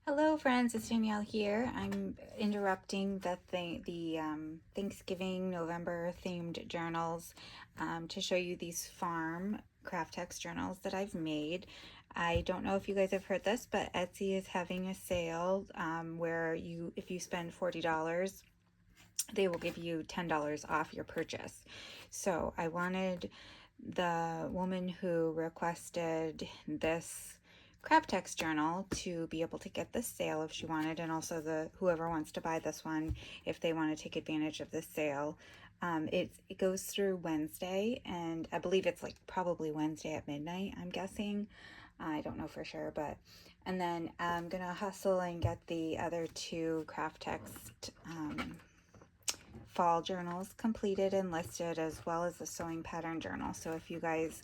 Hello friends, it's Danielle here. I'm interrupting the Thanksgiving November themed journals to show you these farm Kraft Tex journals that I've made. I don't know if you guys have heard this, but Etsy is having a sale where if you spend $40, they will give you $10 off your purchase. So I wanted the woman who requested this Kraft Tex journal to be able to get this sale if she wanted, and also the whoever wants to buy this one if they want to take advantage of this sale. It goes through Wednesday, and I believe it's like probably Wednesday at midnight, I'm guessing. I don't know for sure, but and then I'm gonna hustle and get the other two Kraft Tex fall journals completed and listed, as well as the sewing pattern journal. So if you guys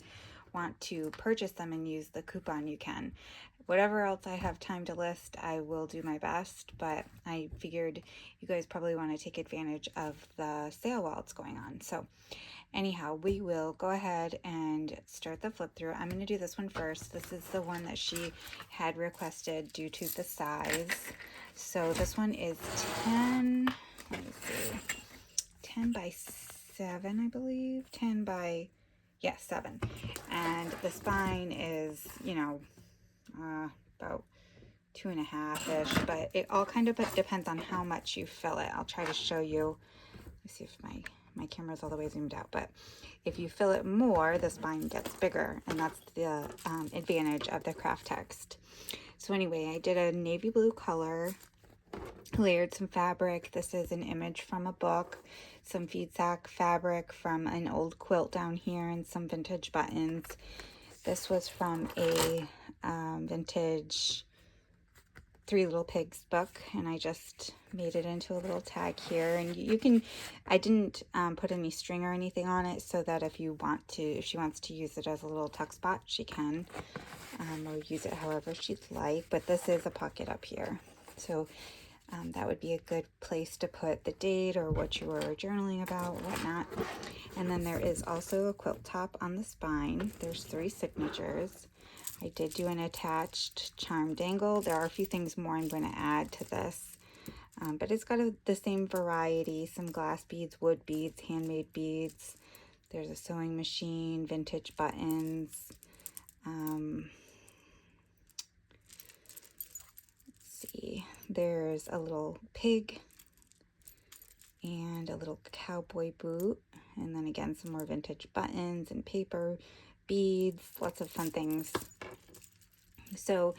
want to purchase them and use the coupon, you can. Whatever else I have time to list, I will do my best, but I figured you guys probably want to take advantage of the sale while it's going on. So anyhow, we will go ahead and start the flip through. I'm going to do this one first. This is the one that she had requested due to the size. So this one is 10, let me see, 10 by 7, I believe. 10 by, yeah, 7. And the spine is, about 2.5-ish, but it all kind of depends on how much you fill it. I'll try to show you. Let's see if my camera's all the way zoomed out, but if you fill it more, the spine gets bigger, and that's the advantage of the Kraft Tex. So anyway, I did a navy blue color, layered some fabric. This is an image from a book, some feed sack fabric from an old quilt down here, and some vintage buttons. This was from a vintage Three Little Pigs book, and I just made it into a little tag here. And you can, I didn't put any string or anything on it, so that if she wants to use it as a little tuck spot, she can, or use it however she'd like. But this is a pocket up here, so that would be a good place to put the date or what you were journaling about, whatnot. And then there is also a quilt top on the spine. There's 3 signatures. I did do an attached charm dangle. There are a few things more I'm going to add to this, but it's got the same variety: some glass beads, wood beads, handmade beads. There's a sewing machine, vintage buttons. Let's see, there's a little pig and a little cowboy boot, and then again some more vintage buttons and paper, beads, lots of fun things. So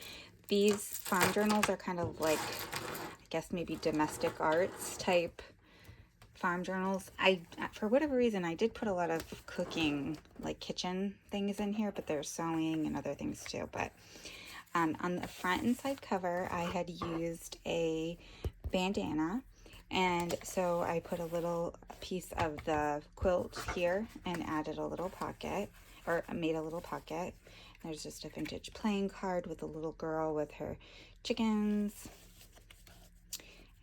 these farm journals are kind of like, I guess maybe domestic arts type farm journals. For whatever reason, I did put a lot of cooking, like kitchen things in here, but there's sewing and other things too. But on the front and side cover, I had used a bandana, and so I put a little piece of the quilt here and added a little pocket, or made a little pocket. There's just a vintage playing card with a little girl with her chickens,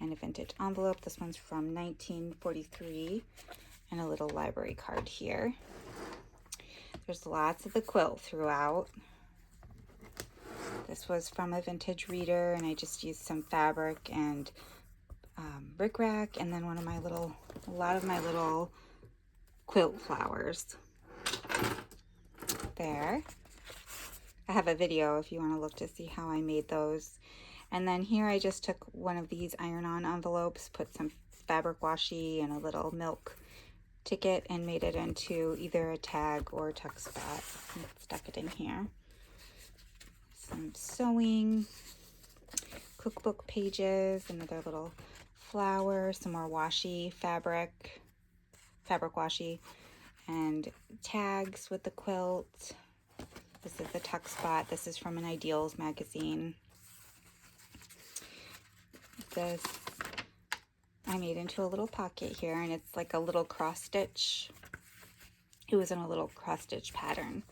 and a vintage envelope. This one's from 1943, and a little library card here. There's lots of the quilt throughout. This was from a vintage reader, and I just used some fabric and rickrack, and then a lot of my little quilt flowers there. I have a video if you want to look to see how I made those. And then here I just took one of these iron-on envelopes, put some fabric washi and a little milk ticket, and made it into either a tag or a tuck spot, and stuck it in here. Some sewing, cookbook pages, another little flower, some more washi fabric washi, and tags with the quilt. This is the tuck spot. This is from an Ideals magazine. This I made into a little pocket here, and it's like a little cross stitch. It was in a little cross stitch pattern.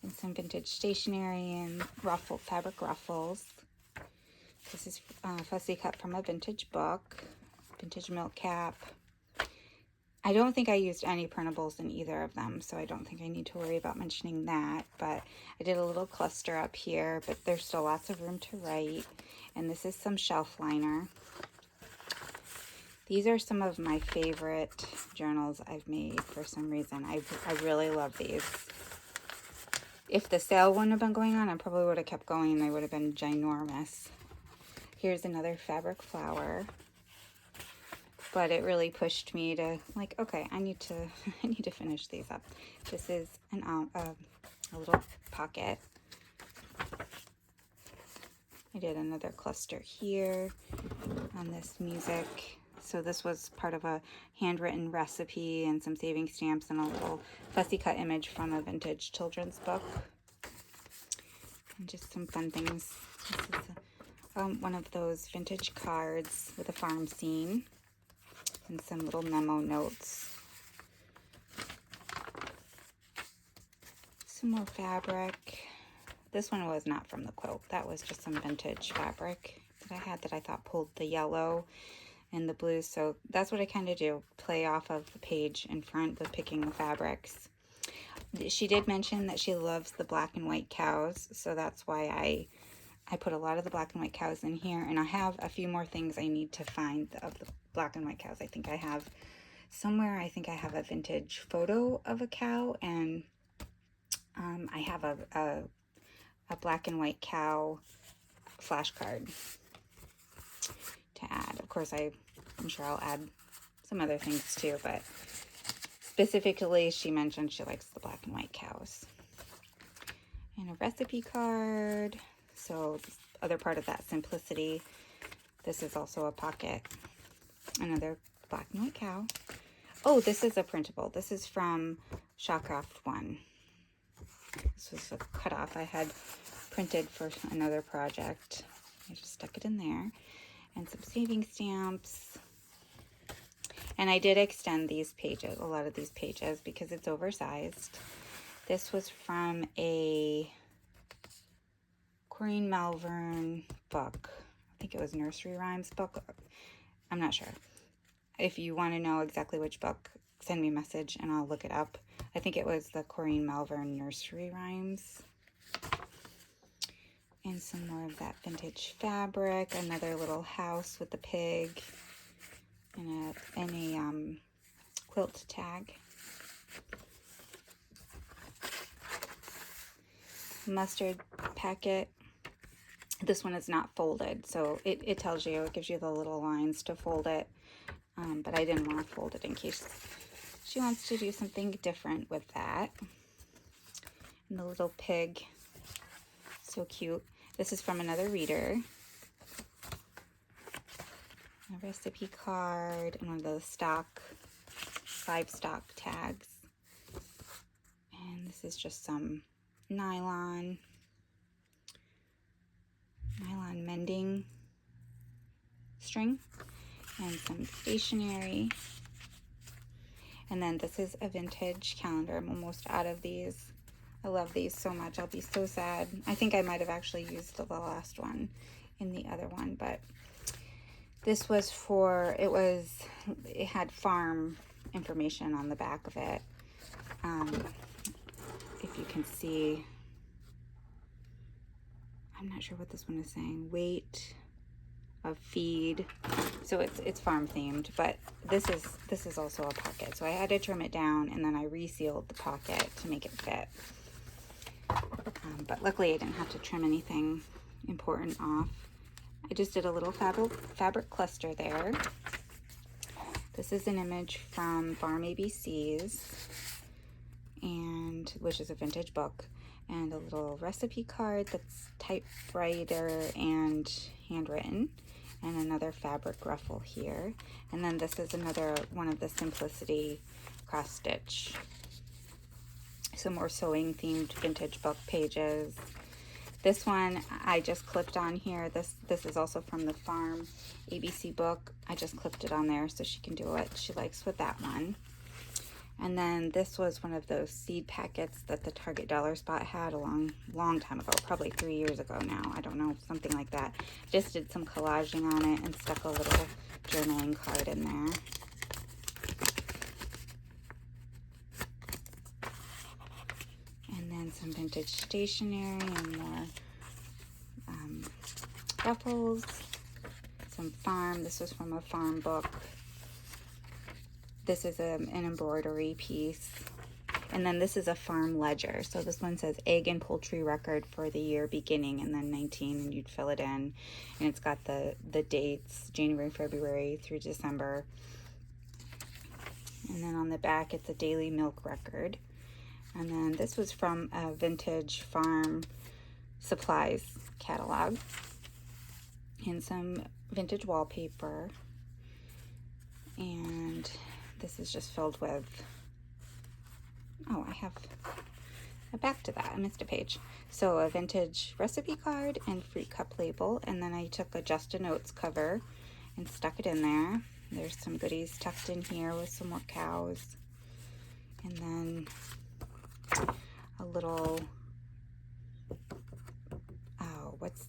And some vintage stationery and fabric ruffles. This is fussy cut from a vintage book. Vintage milk cap. I don't think I used any printables in either of them, so I don't think I need to worry about mentioning that. But I did a little cluster up here, but there's still lots of room to write. And this is some shelf liner. These are some of my favorite journals I've made for some reason. I really love these. If the sale wouldn't have been going on, I probably would have kept going and they would have been ginormous. Here's another fabric flower. But it really pushed me to, like, okay, I need to finish these up. This is a little pocket. I did another cluster here on this music. So this was part of a handwritten recipe and some saving stamps and a little fussy cut image from a vintage children's book. And just some fun things. This is one of those vintage cards with a farm scene. And some little memo notes. Some more fabric. This one was not from the quilt. That was just some vintage fabric that I had that I thought pulled the yellow and the blue. So that's what I kind of do. Play off of the page in front with picking the fabrics. She did mention that she loves the black and white cows. So that's why I put a lot of the black and white cows in here. And I have a few more things I need to find of the black and white cows. I think I have somewhere, I think I have a vintage photo of a cow, and I have a black and white cow flashcard to add. Of course, I'm sure I'll add some other things too, but specifically she mentioned she likes the black and white cows. And a recipe card. So this other part of that simplicity. This is also a pocket. Another black and white cow. Oh, this is a printable. This is from Kraft I. This was a cutoff I had printed for another project. I just stuck it in there. And some saving stamps. And I did extend these pages, a lot of these pages, because it's oversized. This was from a Corinne Malvern book. I think it was Nursery Rhymes book. I'm not sure. If you want to know exactly which book, send me a message and I'll look it up. I think it was the Corinne Malvern Nursery Rhymes. And some more of that vintage fabric. Another little house with the pig. And a quilt tag. Mustard packet. This one is not folded, so it tells you, it gives you the little lines to fold it. But I didn't want to fold it in case she wants to do something different with that. And the little pig, so cute. This is from another reader. A recipe card and one of those livestock tags. And this is just some nylon mending string and some stationery. And then this is a vintage calendar. I'm almost out of these. I love these so much. I'll be so sad. I think I might have actually used the last one in the other one, but this was it had farm information on the back of it. If you can see, I'm not sure what this one is saying. Weight of feed. So it's farm themed, but this is also a pocket. So I had to trim it down and then I resealed the pocket to make it fit. But luckily I didn't have to trim anything important off. I just did a little fabric cluster there. This is an image from Farm ABCs, and which is a vintage book, and a little recipe card that's typewriter and handwritten, and another fabric ruffle here. And then this is another one of the Simplicity cross stitch. Some more sewing themed vintage book pages. This one I just clipped on here. This is also from the Farm ABC book. I just clipped it on there so she can do what she likes with that one. And then this was one of those seed packets that the Target Dollar Spot had a long time ago, probably 3 years ago now. I don't know, something like that. Just did some collaging on it and stuck a little journaling card in there. some vintage stationery and more ruffles. Some farm. This was from a farm book. This is an embroidery piece. And then this is a farm ledger. So this one says egg and poultry record for the year beginning, and then 19, and you'd fill it in. And it's got the dates, January, February through December. And then on the back, it's a daily milk record. And then this was from a vintage farm supplies catalog. And some vintage wallpaper. And this is just filled with, oh, I have back to that. I missed a page. So a vintage recipe card and fruit cup label. And then I took a Just a Notes cover and stuck it in there. There's some goodies tucked in here with some more cows. And then a little, oh, what's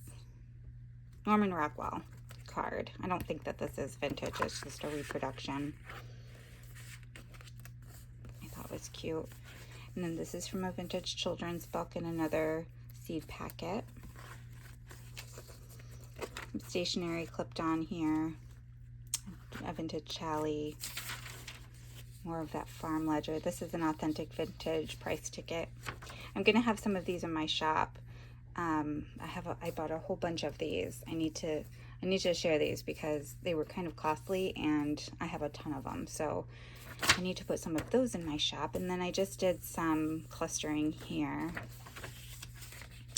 Norman Rockwell card. I don't think that this is vintage. It's just a reproduction. I thought it was cute. And then this is from a vintage children's book and another seed packet. Some stationery clipped on here. A vintage chally. More of that farm ledger. This is an authentic vintage price ticket. I'm gonna have some of these in my shop. I bought a whole bunch of these. I need to share these because they were kind of costly and I have a ton of them. So I need to put some of those in my shop. And then I just did some clustering here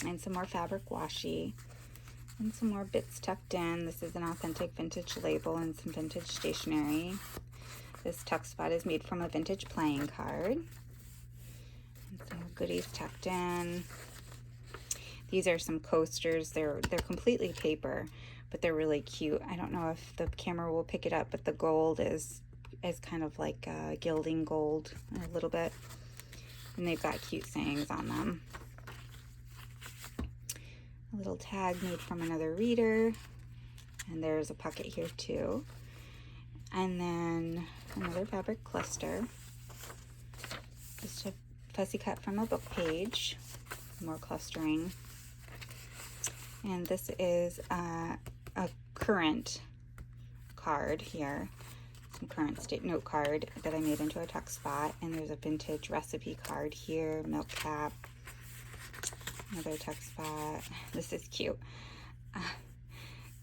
and some more fabric washi and some more bits tucked in. This is an authentic vintage label and some vintage stationery. This tuck spot is made from a vintage playing card. And some goodies tucked in. These are some coasters. They're completely paper, but they're really cute. I don't know if the camera will pick it up, but the gold is kind of like gilding gold a little bit. And they've got cute sayings on them. A little tag made from another reader. And there's a pocket here too. And then another fabric cluster. Just a fussy cut from a book page. More clustering. And this is a current card here. Some current state note card that I made into a tuck spot. And there's a vintage recipe card here. Milk cap. Another tuck spot. This is cute.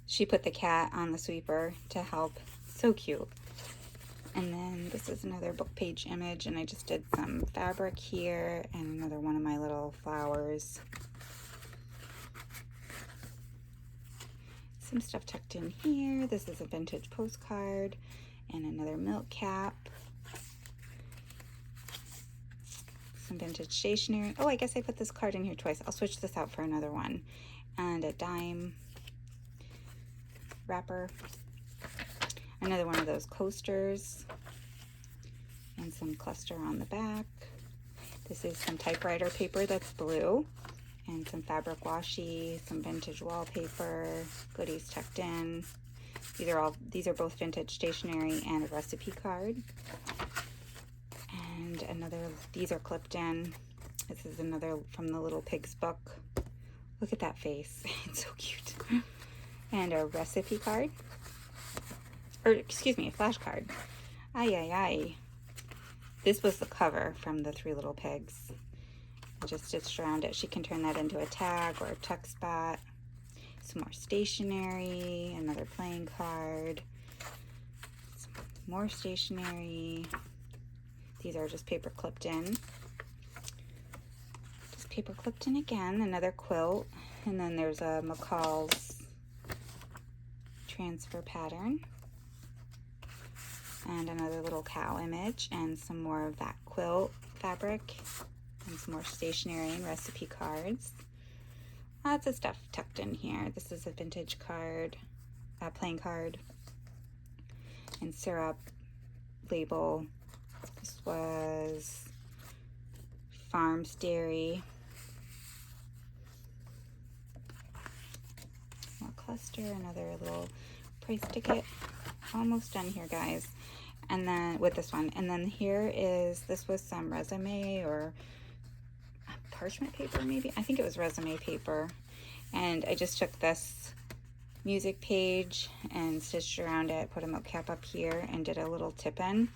She put the cat on the sweeper to help. So cute. And then this is another book page image, and I just did some fabric here and another one of my little flowers. Some stuff tucked in here. This is a vintage postcard and another milk cap. Some vintage stationery. Oh, I guess I put this card in here twice. I'll switch this out for another one. And a dime wrapper. Another one of those coasters. And some cluster on the back. This is some typewriter paper that's blue. And some fabric washi, some vintage wallpaper, goodies tucked in. These are both vintage stationery and a recipe card. And these are clipped in. This is another from the Little Pigs book. Look at that face. It's so cute. And a recipe card. Or, excuse me, a flash card. Ay, ay, ay. This was the cover from the Three Little Pigs. I just stitched around it. She can turn that into a tag or a tuck spot. Some more stationery, another playing card, some more stationery. These are just paper clipped in. Just paper clipped in again, another quilt. And then there's a McCall's transfer pattern. And another little cow image and some more of that quilt fabric. And some more stationery and recipe cards. Lots of stuff tucked in here. This is a vintage card, playing card, and syrup label. This was Farms Dairy. More cluster, another little price ticket. Almost done here, guys. And then with this one. And then here is, this was some resume or parchment paper maybe? I think it was resume paper. And I just took this music page and stitched around it, put a milk cap up here and did a little tip in.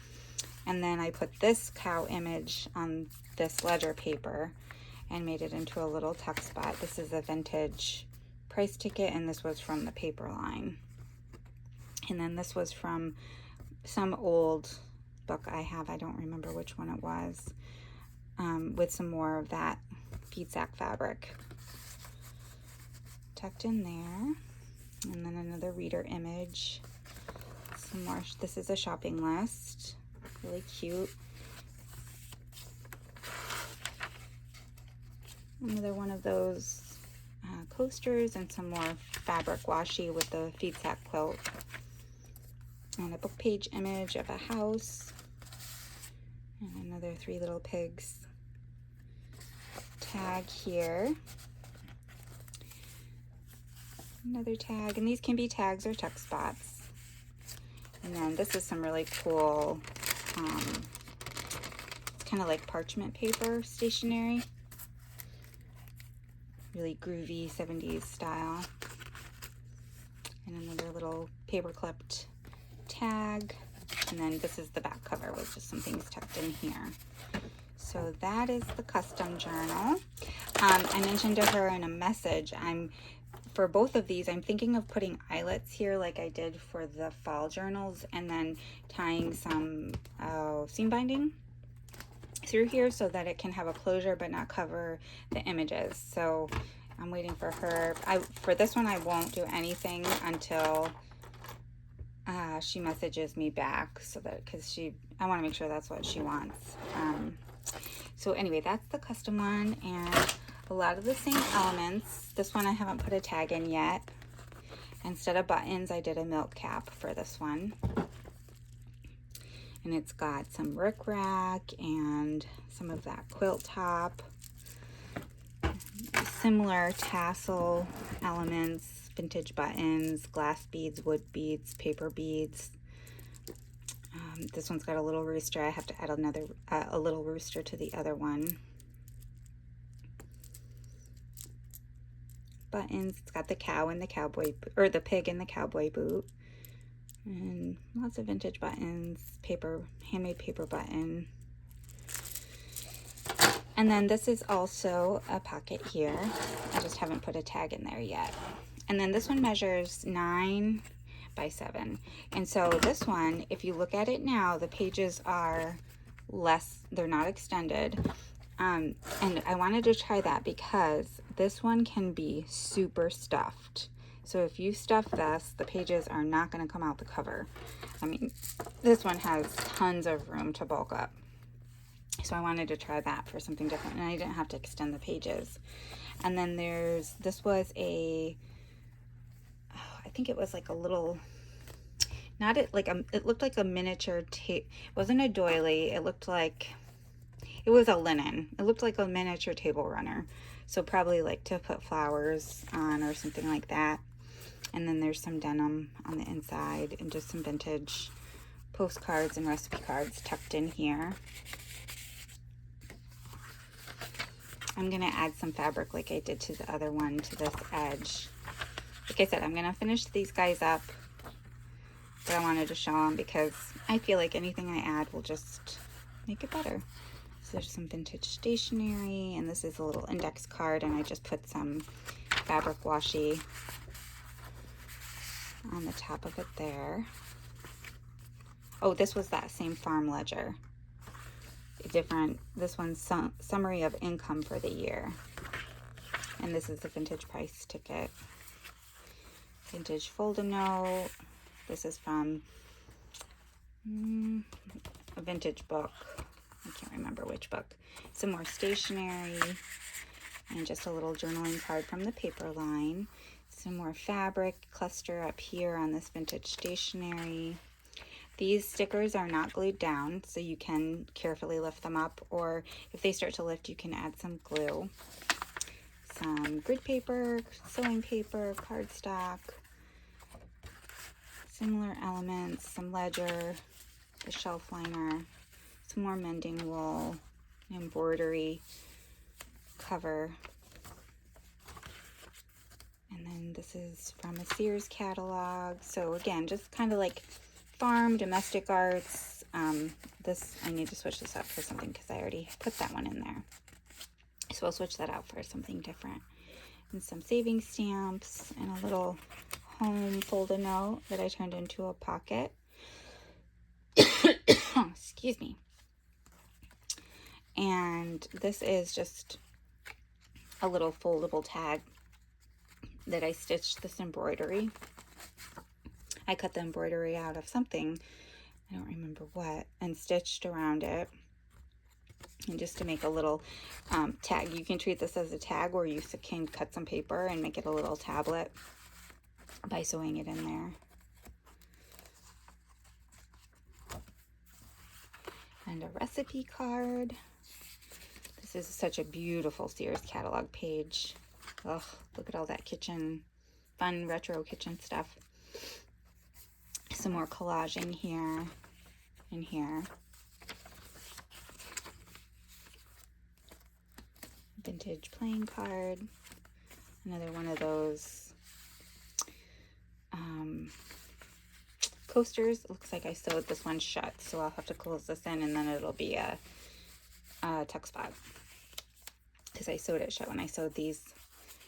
And then I put this cow image on this ledger paper and made it into a little tuck spot. This is a vintage price ticket, and this was from the paper line. And then this was from some old book I have, I don't remember which one it was, with some more of that feed sack fabric tucked in there. And then another reader image, some more. This is a shopping list, really cute. Another one of those coasters, and some more fabric washi with the feed sack quilt. And a book page image of a house. And another 3 little pigs tag here. Another tag, and these can be tags or tuck spots. And then this is some really cool, it's kind of like parchment paper stationery. Really groovy 70s style. And another little paper clipped tag. And then this is the back cover with just some things tucked in here. So that is the custom journal. I mentioned to her in a message, for both of these, I'm thinking of putting eyelets here like I did for the fall journals, and then tying some seam binding through here so that it can have a closure but not cover the images. So I'm waiting for her. For this one, I won't do anything until she messages me back, so that, because I want to make sure that's what she wants. So anyway, that's the custom one, and a lot of the same elements. This one I haven't put a tag in yet. Instead of buttons, I did a milk cap for this one. And it's got some rickrack and some of that quilt top. Similar tassel elements, vintage buttons, glass beads, wood beads, paper beads. This one's got a little rooster. I have to add a little rooster to the other one. Buttons. It's got the cow and the cowboy, or the pig and the cowboy boot, and lots of vintage buttons, handmade paper button. And then this is also a pocket here. I just haven't put a tag in there yet. And then this one measures 9 by 7. And so this one, if you look at it now, the pages are less, they're not extended. And I wanted to try that because this one can be super stuffed. So if you stuff this, the pages are not going to come out the cover. I mean, this one has tons of room to bulk up. So I wanted to try that for something different, and I didn't have to extend the pages. And then this was I think it was like a little, it looked like a miniature tape. It wasn't a doily. It looked like, it was a linen. It looked like a miniature table runner. So probably like to put flowers on or something like that. And then there's some denim on the inside and just some vintage postcards and recipe cards tucked in here. I'm going to add some fabric like I did to the other one to this edge. Like I said, I'm going to finish these guys up, but I wanted to show them because I feel like anything I add will just make it better. So there's some vintage stationery, and this is a little index card, and I just put some fabric washi on the top of it there. Oh, this was that same farm ledger. This one's summary of income for the year. And this is the vintage price ticket. Vintage fold-a-note. This is from a vintage book. I can't remember which book. Some more stationery. And just a little journaling card from the paper line. Some more fabric cluster up here on this vintage stationery. These stickers are not glued down, so you can carefully lift them up, or if they start to lift, you can add some glue. Some grid paper, sewing paper, cardstock, similar elements, some ledger, the shelf liner, some more mending wool, embroidery, cover. And then this is from a Sears catalog. So again, just kind of like farm, domestic arts. This, I need to switch this out for something because I already put that one in there. So I'll switch that out for something different. And some saving stamps and a little home fold-a note that I turned into a pocket. Excuse me. And this is just a little foldable tag that I stitched this embroidery. I cut the embroidery out of something, I don't remember what, and stitched around it. And just to make a little tag. You can treat this as a tag, or you can cut some paper and make it a little tablet by sewing it in there. And a recipe card. This is such a beautiful Sears catalog page. Ugh, look at all that kitchen, fun retro kitchen stuff. Some more collaging here and here. Vintage playing card. Another one of those coasters. It looks like I sewed this one shut, so I'll have to close this in, and then it'll be a tuck spot because I sewed it shut when I sewed these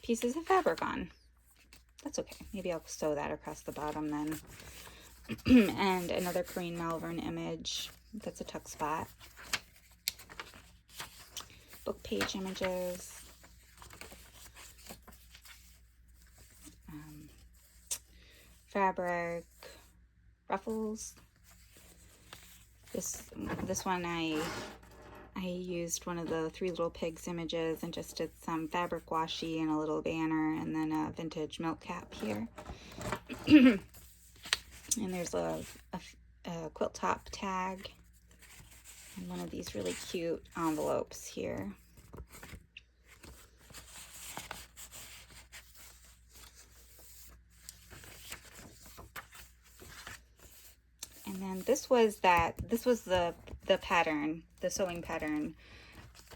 pieces of fabric on. That's okay. Maybe I'll sew that across the bottom then. And another Corinne Malvern image. That's a tuck spot. Book page images. Fabric. Ruffles. This one I used one of the Three Little Pigs images and just did some fabric washi and a little banner, and then a vintage milk cap here. And there's a quilt top tag and one of these really cute envelopes here. And then this was the pattern, the sewing pattern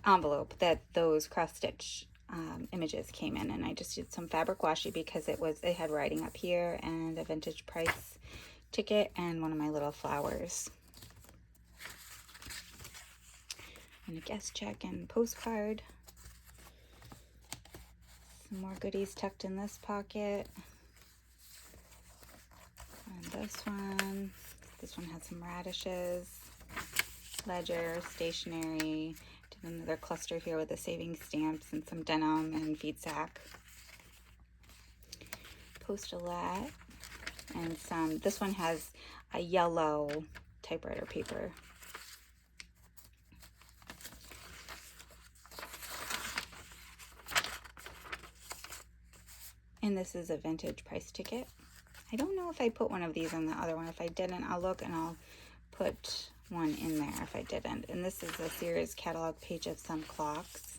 envelope that those cross stitch images came in, and I just did some fabric washi because it had writing up here and a vintage price ticket and one of my little flowers. And a guest check and postcard. Some more goodies tucked in this pocket. And this one. This one has some radishes, ledger, stationery. Did another cluster here with the saving stamps and some denim and feed sack. Postulette. And some, this one has a yellow typewriter paper. And this is a vintage price ticket. I don't know if I put one of these on the other one. If I didn't, I'll look and I'll put one in there if I didn't. And this is a Sears catalog page of some clocks.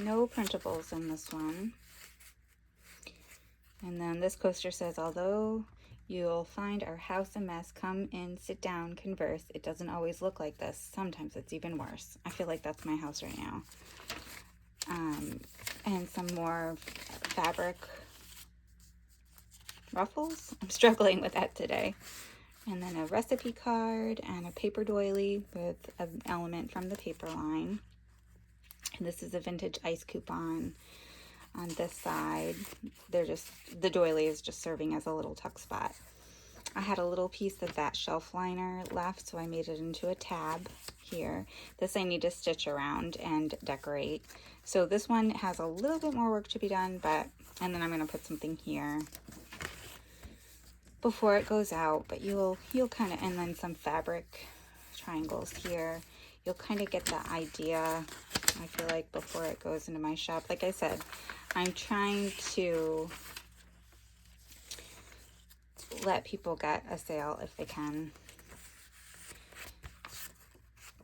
No printables in this one. And then this coaster says, although you'll find our house a mess, come in, sit down, converse. It doesn't always look like this. Sometimes it's even worse. I feel like that's my house right now. And some more fabric ruffles. I'm struggling with that today. And then a recipe card and a paper doily with an element from the paper line. And this is a vintage ice coupon. On this side, the doily is just serving as a little tuck spot. I had a little piece of that shelf liner left, so I made it into a tab here. This I need to stitch around and decorate. So this one has a little bit more work to be done, and then I'm going to put something here before it goes out, but you'll kind of, and then some fabric triangles here. You'll kind of get the idea, I feel like, before it goes into my shop. Like I said, I'm trying to let people get a sale if they can.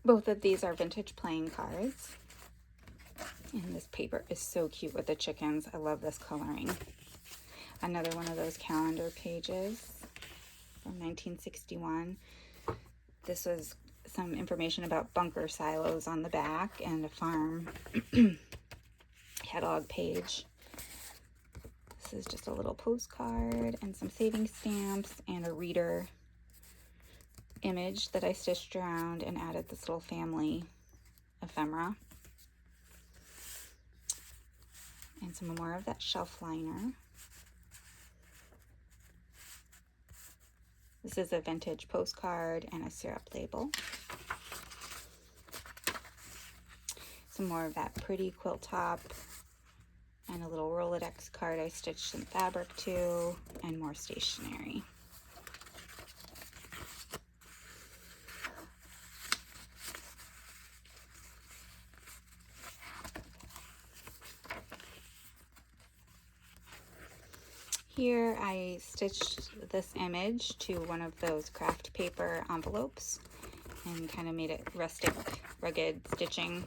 Both of these are vintage playing cards. And this paper is so cute with the chickens. I love this coloring. Another one of those calendar pages from 1961. This was some information about bunker silos on the back and a farm catalog page. This is just a little postcard and some saving stamps and a reader image that I stitched around and added this little family ephemera. And some more of that shelf liner. This is a vintage postcard and a syrup label. Some more of that pretty quilt top and a little Rolodex card I stitched some fabric to, and more stationery. Here I stitched this image to one of those craft paper envelopes and kind of made it rustic, rugged stitching,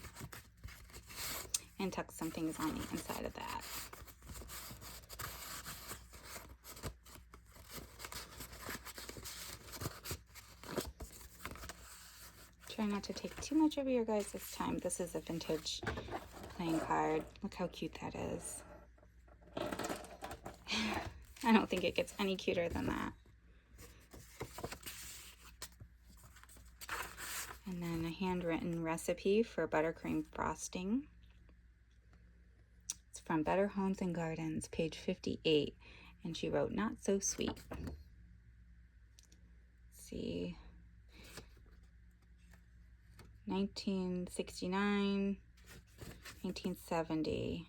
and tucked some things on the inside of that. Try not to take too much of your guys' time. This is a vintage playing card. Look how cute that is. I don't think it gets any cuter than that. And then a handwritten recipe for buttercream frosting. It's from Better Homes and Gardens, page 58. And she wrote, "Not so sweet." Let's see. 1969, 1970.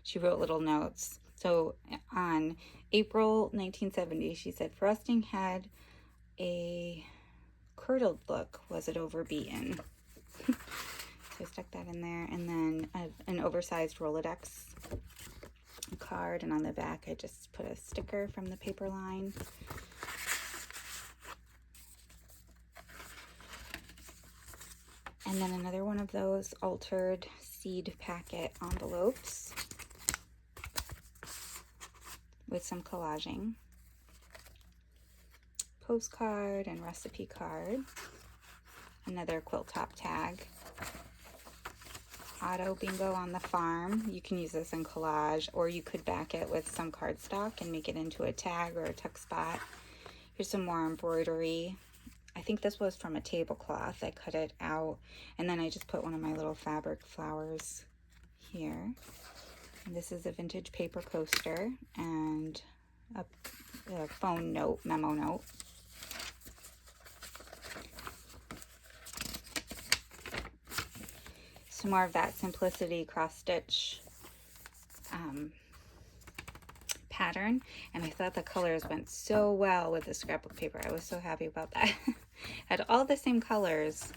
She wrote little notes. So on April 1970, she said, "Frosting had a curdled look. Was it overbeaten?" So I stuck that in there. And then an oversized Rolodex card. And on the back, I just put a sticker from the paper line. And then another one of those altered seed packet envelopes with some collaging. Postcard and recipe card. Another quilt top tag. Auto bingo on the farm. You can use this in collage, or you could back it with some cardstock and make it into a tag or a tuck spot. Here's some more embroidery. I think this was from a tablecloth. I cut it out, and then I just put one of my little fabric flowers here. And this is a vintage paper coaster and a phone note, memo note. Some more of that Simplicity cross stitch pattern, and I thought the colors went so well with the scrapbook paper. I was so happy about that. Had all the same colors.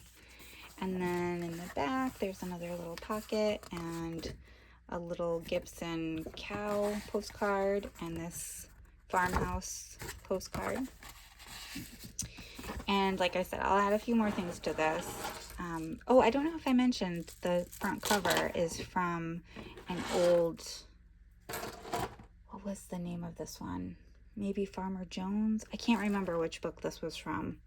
And then in the back there's another little pocket and a little Gibson cow postcard and this farmhouse postcard. And like I said, I'll add a few more things to this. Oh, I don't know if I mentioned the front cover is from an old, what was the name of this one? Maybe Farmer Jones? I can't remember which book this was from.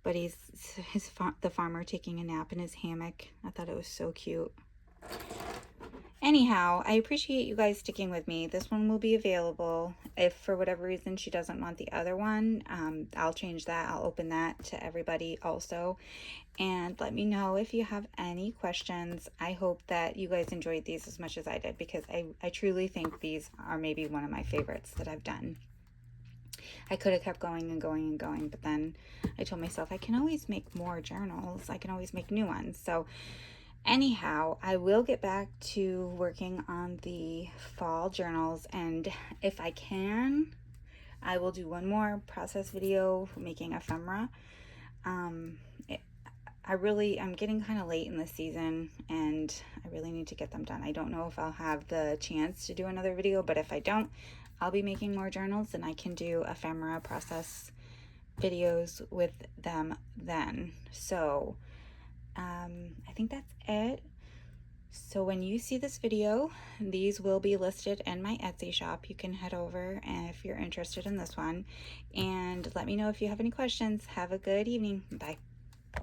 But the farmer taking a nap in his hammock. I thought it was so cute. Anyhow, I appreciate you guys sticking with me. This one will be available. If for whatever reason she doesn't want the other one, I'll change that. I'll open that to everybody also. And let me know if you have any questions. I hope that you guys enjoyed these as much as I did, because I truly think these are maybe one of my favorites that I've done. I could have kept going and going and going, but then I told myself I can always make more journals. I can always make new ones. So anyhow, I will get back to working on the fall journals, and if I can, I will do one more process video for making ephemera. I'm getting kind of late in the season, and I really need to get them done. I don't know if I'll have the chance to do another video, but if I don't, I'll be making more journals, and I can do ephemera process videos with them then. So I think that's it. So when you see this video, these will be listed in my Etsy shop. You can head over if you're interested in this one, and let me know if you have any questions. Have a good evening. Bye.